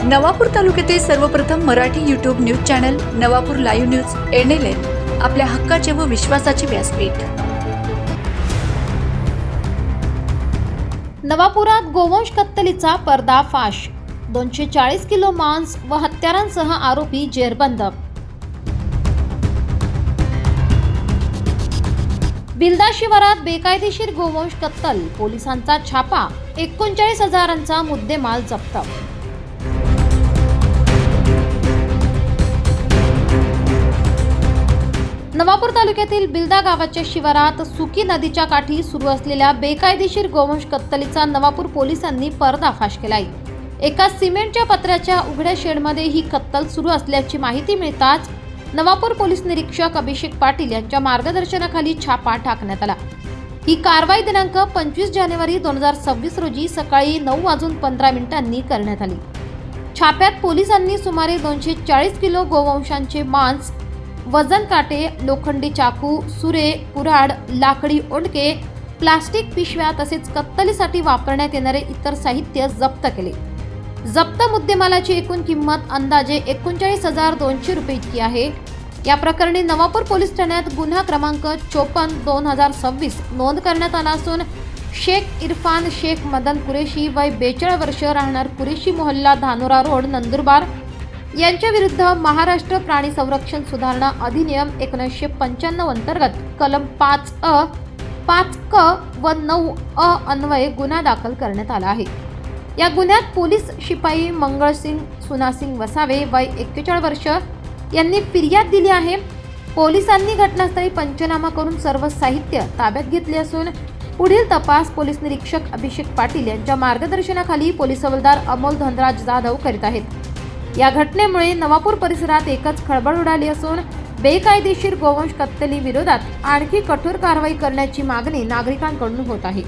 नवापूर तालुक्यातील सर्वप्रथम Marathi YouTube news channel Navapur live news NLN आपल्या हक्काचे व विश्वासाचे व्यासपीठ। नवापुरात गोवंश कत्तलीचा पर्दाफाश, 240 किलो मांस व हत्यारांसह आरोपी जेरबंद। बिल्दा शिवारात बेकायदेशीर गोवंश कत्तल, पोलिसांचा छापा, 39,000चा मुद्देमाल जप्त। नवापूर तालुक्यातील बिल्दा गावाच्या शिवारात सुकी नदीच्या काठी सुरू असलेल्या बेकायदेशीर गोवंश कत्तलीचा नवापूर पोलिसांनी पर्दाफाश केलाय। एका सिमेंटच्या पत्र्याच्या उघड्या शेडमध्ये ही कत्तल सुरू असल्याची माहिती मिळताच नवापूर पोलीस निरीक्षक अभिषेक पाटील यांच्या मार्गदर्शनाखाली छापा टाकण्यात आला। ही कारवाई दिनांक 25 जानेवारी 2026 रोजी सकाळी 9:15 करण्यात आली। छाप्यात पोलिसांनी सुमारे 240 किलो गोवंशांचे मांस, वजन काटे, लोखंडी चाकू, सुरे, कुऱ्हाड, लाकडी ओंडके, प्लास्टिक पिशव्या तसेच कत्तलीसाठी वापरण्यात येणारे इतर साहित्य जप्त केले। जप्त मुद्देमालाची एकूण किंमत अंदाजे 39,200 रुपये इतकी आहे। या प्रकरणी नवापूर पोलीस ठाण्यात गुन्हा क्रमांक 54/2026 नोंद करण्यात आला असून शेख इरफान शेख मदन कुरेशी वय 42 वर्ष, राहणार कुरेशी मोहल्ला, धानोरा रोड, नंदुरबार यांच्या विरुद्ध महाराष्ट्र प्राणी संरक्षण सुधारणा अधिनियम 1995 अंतर्गत कलम 5A, 5K व 9A अन्वये गुन्हा दाखल करण्यात आला आहे। या गुन्ह्यात पोलीस शिपाई मंगळसिंग सुनासिंग वसावे वय 41 वर्ष यांनी फिर्याद दिली आहे। पोलिसांनी घटनास्थळी पंचनामा करून सर्व साहित्य ताब्यात घेतले असून पुढील तपास पोलीस निरीक्षक अभिषेक पाटील यांच्या मार्गदर्शनाखाली पोलीस हवालदार अमोल धनराज जाधव करीत आहेत। या घटनेमुळे नवापूर परिसरात एकच खळबळ उडाली असून बेकायदेशीर गोवंश कत्तली विरोधात आणखी कठोर कारवाई करण्याची मागणी नागरिकांकडून होत आहे।